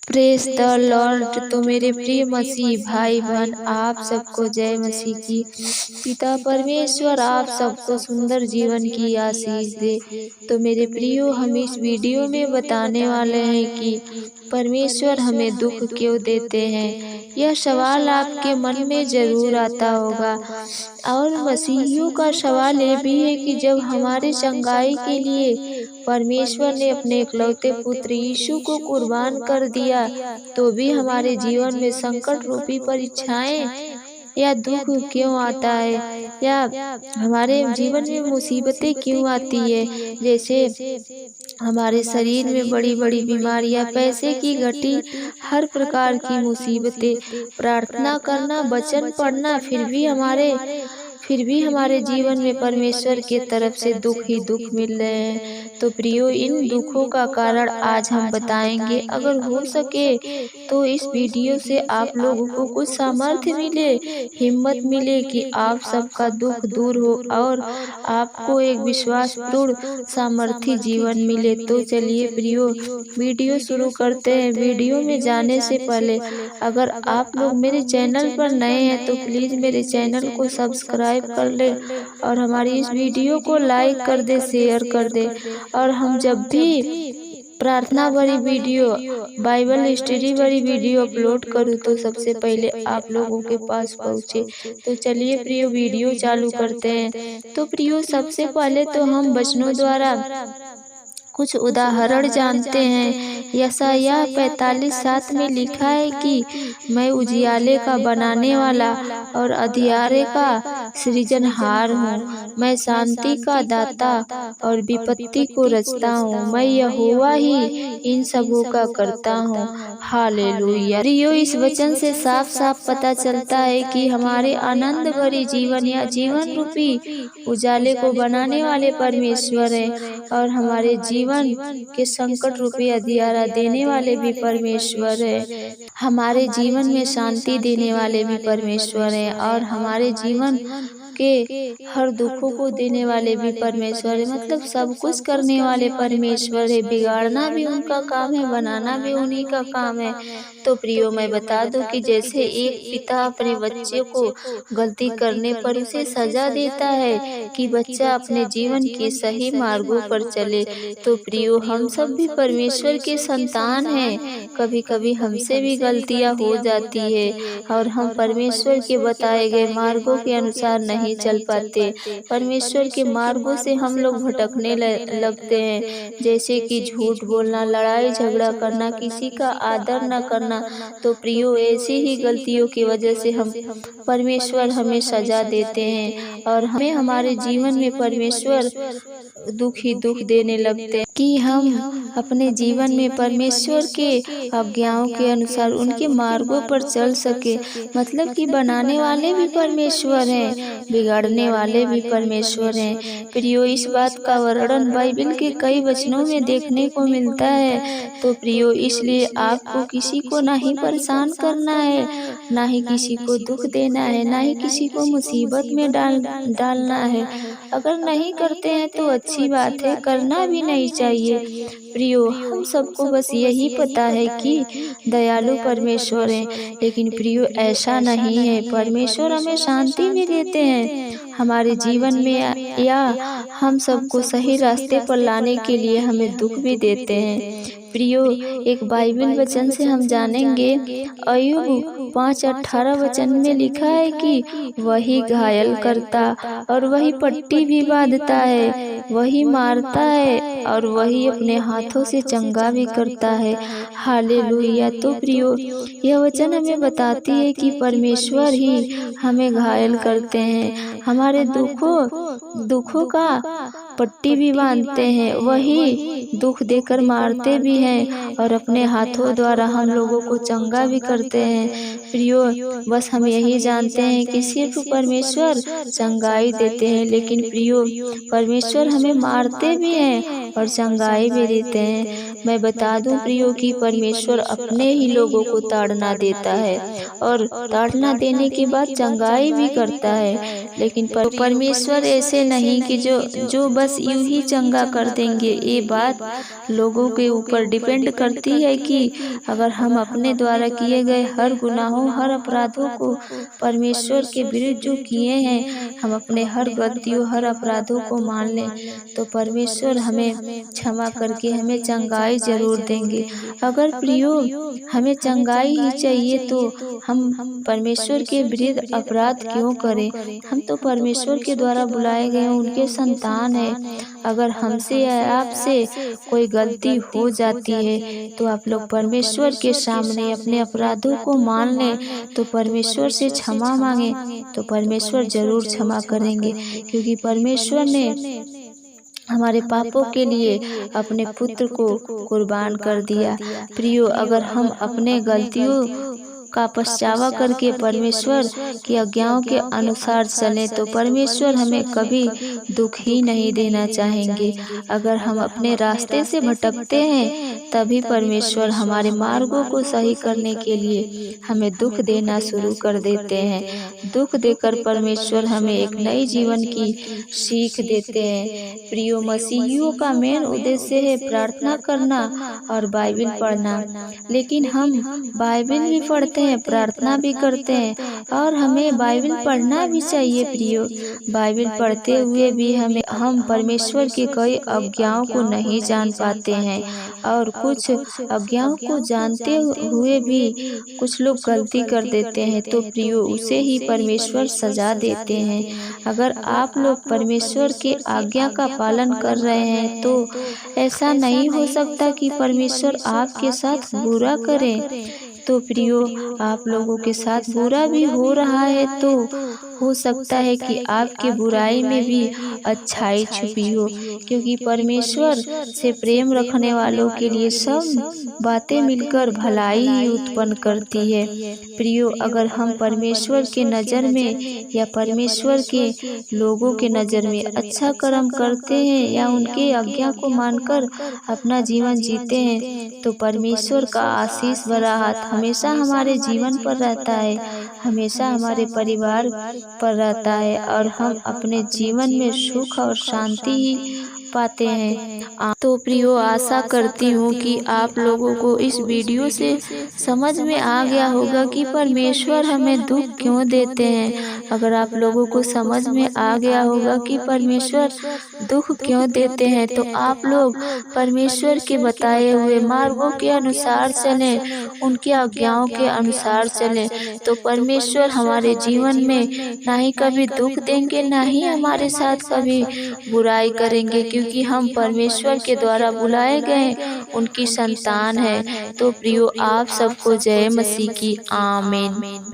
Press the Lord. तो मेरे प्रिय मसीह भाई बहन, आप सबको जय मसीह की। पिता परमेश्वर आप सबको सुंदर जीवन की आशीष दे। तो मेरे प्रियो, हम इस वीडियो में बताने वाले हैं कि परमेश्वर हमें दुख क्यों देते हैं। यह सवाल आपके मन में जरूर आता होगा। और मसीहियों का सवाल ये भी है कि जब हमारे चंगाई के लिए परमेश्वर ने अपने इकलौते पुत्र यीशु को कुर्बान कर दिया, तो भी हमारे जीवन में संकट रूपी परीक्षाएं या दुख क्यों आता है, या हमारे जीवन में मुसीबतें क्यों आती है। जैसे हमारे शरीर में बड़ी बड़ी बीमारियां, पैसे की घटी, हर प्रकार की मुसीबतें, प्रार्थना करना, वचन पढ़ना, फिर भी हमारे जीवन में परमेश्वर के तरफ से दुख ही दुख मिल रहे हैं। तो प्रियो, इन दुखों का कारण आज हम बताएंगे। अगर हो सके तो इस वीडियो से आप लोगों को कुछ सामर्थ्य मिले, हिम्मत मिले कि आप सबका दुख दूर हो और आपको एक विश्वासपूर्ण सामर्थ्य जीवन मिले। तो चलिए प्रियो, वीडियो शुरू करते हैं। वीडियो में जाने से पहले अगर आप लोग मेरे चैनल पर नए हैं तो प्लीज मेरे चैनल को सब्सक्राइब कर ले और हमारी इस वीडियो को लाइक कर दे, शेयर कर दे। और हम जब भी प्रार्थना भरी वीडियो, बाइबल स्टडी भरी वीडियो अपलोड करूँ तो सबसे पहले आप लोगों के पास पहुँचे। तो चलिए प्रियो, वीडियो चालू करते हैं। तो प्रियो, सबसे पहले तो हम वचनों द्वारा कुछ उदाहरण जानते हैं। यशायाह 45:7 में लिखा है कि मैं उजियाले का बनाने वाला और अंधियारे का सृजनहार हूँ। मैं शांति का दाता और विपत्ति को रचता हूँ। मैं यहोवा ही इन सबों का करता हूँ। हालेलुया। प्रियो, इस वचन से साफ साफ पता चलता है कि हमारे आनंद भरी जीवन या जीवन रूपी उजाले को बनाने वाले परमेश्वर हैं और हमारे जीवन के संकट रूपी अंधियारा देने वाले भी परमेश्वर है। हमारे जीवन में शांति देने वाले भी परमेश्वर हैं और हमारे जीवन के हर दुखों को देने वाले भी परमेश्वर है। मतलब सब कुछ करने वाले परमेश्वर है। बिगाड़ना भी उनका काम है, बनाना भी उन्हीं का काम है। तो प्रियो, मैं बता दूं कि जैसे एक पिता अपने बच्चे को गलती करने पर उसे सजा देता है कि बच्चा अपने जीवन के सही मार्गों पर चले, तो प्रियो, हम सब भी परमेश्वर के संतान हैं। कभी कभी हमसे भी गलतियां हो जाती है और हम परमेश्वर के बताए गए मार्गों के अनुसार नहीं चल पाते। परमेश्वर के मार्गों से हम लोग भटकने लगते हैं, जैसे कि झूठ बोलना, लड़ाई झगड़ा करना, किसी का आदर न करना। तो प्रियो, ऐसी ही गलतियों की वजह से हम परमेश्वर हमें सजा देते हैं और हमें हमारे जीवन में परमेश्वर दुख ही दुख देने लगते हैं कि हम अपने जीवन में परमेश्वर के आज्ञाओं के अनुसार उनके मार्गों पर चल सके। मतलब कि बनाने वाले भी परमेश्वर हैं, बिगाड़ने वाले भी परमेश्वर हैं। प्रियो, इस बात का वर्णन बाइबल के कई वचनों में देखने को मिलता है। तो प्रियो, इसलिए आपको किसी को ना ही परेशान करना है, ना ही किसी को दुख देना है, ना ही किसी को मुसीबत में डालना है। अगर नहीं करते हैं तो अच्छी बात है, करना भी नहीं चाहिए। प्रियो, हम सबको बस यही पता है कि दयालु परमेश्वर है, लेकिन प्रियो ऐसा नहीं है। परमेश्वर हमें शांति भी देते हैं हमारे जीवन में, या हम सबको सही रास्ते पर लाने के लिए हमें दुख भी देते हैं। प्रियो, एक बाइबल वचन से हम जानेंगे। अय्यूब 5:18 वचन में लिखा है कि वही घायल करता और वही पट्टी भी बांधता है, वही मारता है और वही अपने हाथों से चंगा भी करता है। हालेलुया। तो प्रियो, यह वचन हमें बताती है कि परमेश्वर ही हमें घायल करते हैं, हमारे दुखों का पट्टी भी बांधते हैं, वही दुख देकर मारते भी हैं और अपने हाथों द्वारा हम लोगों को चंगा भी करते हैं। प्रियो, बस हम यही जानते हैं कि सिर्फ परमेश्वर चंगाई देते हैं, लेकिन प्रियो, परमेश्वर हमें मारते भी हैं और चंगाई भी देते हैं। मैं बता दूं प्रियो कि परमेश्वर अपने ही लोगों को ताड़ना देता है और ताड़ना देने के बाद चंगाई भी करता है। लेकिन परमेश्वर ऐसे नहीं कि जो बस बस यूं ही चंगा कर देंगे। ये बात लोगों के ऊपर डिपेंड करती है कि अगर हम अपने द्वारा किए गए हर गुनाहों, हर अपराधों को, परमेश्वर के विरुद्ध जो किए हैं, हम अपने हर गलतियों, हर अपराधों को मान लें, तो परमेश्वर हमें क्षमा करके हमें चंगाई जरूर देंगे। अगर प्रियो हमें चंगाई ही चाहिए तो हम परमेश्वर के विरुद्ध अपराध क्यों करें? हम तो परमेश्वर के द्वारा बुलाए गए उनके संतान हैं। अगर हमसे या आपसे कोई गलती हो जाती है तो आप लोग परमेश्वर के सामने अपने अपराधों को मान लें, तो परमेश्वर से क्षमा मांगे, तो परमेश्वर जरूर क्षमा करेंगे, क्योंकि परमेश्वर ने हमारे पापों के लिए अपने पुत्र को कुर्बान कर दिया। प्रियो, अगर हम अपने गलतियों का पछतावा करके परमेश्वर की आज्ञाओं के अनुसार चलें, तो परमेश्वर हमें कभी दुख ही नहीं देना चाहेंगे। अगर हम अपने रास्ते से भटकते हैं, तभी परमेश्वर हमारे मार्गों को सही करने के लिए हमें दुख देना शुरू कर देते हैं। दुख देकर परमेश्वर हमें एक नई जीवन की सीख देते हैं। प्रियो, मसीहियों का मेन उद्देश्य है प्रार्थना करना और बाइबल पढ़ना, लेकिन हम बाइबल भी पढ़ते हैं, प्रार्थना भी करते हैं, और हमें बाइबल पढ़ना भी चाहिए। प्रियो, बाइबल पढ़ते हुए भी हम परमेश्वर की कई आज्ञाओं को नहीं जान पाते हैं, और कुछ आज्ञाओं को जानते हुए भी कुछ लोग गलती कर देते हैं, तो प्रियो उसे ही परमेश्वर सजा देते हैं। अगर आप लोग परमेश्वर के आज्ञा का पालन कर रहे हैं, तो ऐसा नहीं हो सकता कि परमेश्वर आपके साथ बुरा करे। तो प्रियो, आप लोगों के साथ बुरा भी हो रहा है, तो हो सकता है कि आपकी बुराई में भी अच्छाई छुपी हो, क्योंकि परमेश्वर से प्रेम रखने वालों के लिए सब बातें मिलकर भलाई ही उत्पन्न करती है। प्रियो, अगर हम परमेश्वर के नज़र में या परमेश्वर के लोगों के नज़र में अच्छा कर्म करते हैं या उनके आज्ञा को मानकर अपना जीवन जीते हैं, तो परमेश्वर का आशीष भरा हाथ हमेशा हमारे जीवन पर रहता है, हमेशा हमारे परिवार पर रहता है, और हम अपने जीवन में सुख और शांति ही पाते हैं। तो प्रियो, आशा करती हूँ कि आप लोगों को इस वीडियो से समझ में आ गया होगा कि परमेश्वर हमें दुख क्यों देते हैं। अगर आप लोगों को समझ में आ गया होगा कि परमेश्वर दुख क्यों देते हैं, तो आप लोग परमेश्वर के बताए हुए मार्गों के अनुसार चलें, उनकी आज्ञाओं के अनुसार चलें, तो परमेश्वर हमारे जीवन में ना ही कभी दुख देंगे, ना ही हमारे साथ कभी बुराई करेंगे, क्योंकि हम परमेश्वर के द्वारा बुलाए गए उनकी संतान हैं। तो प्रियो, आप सबको जय मसीह की। आमीन।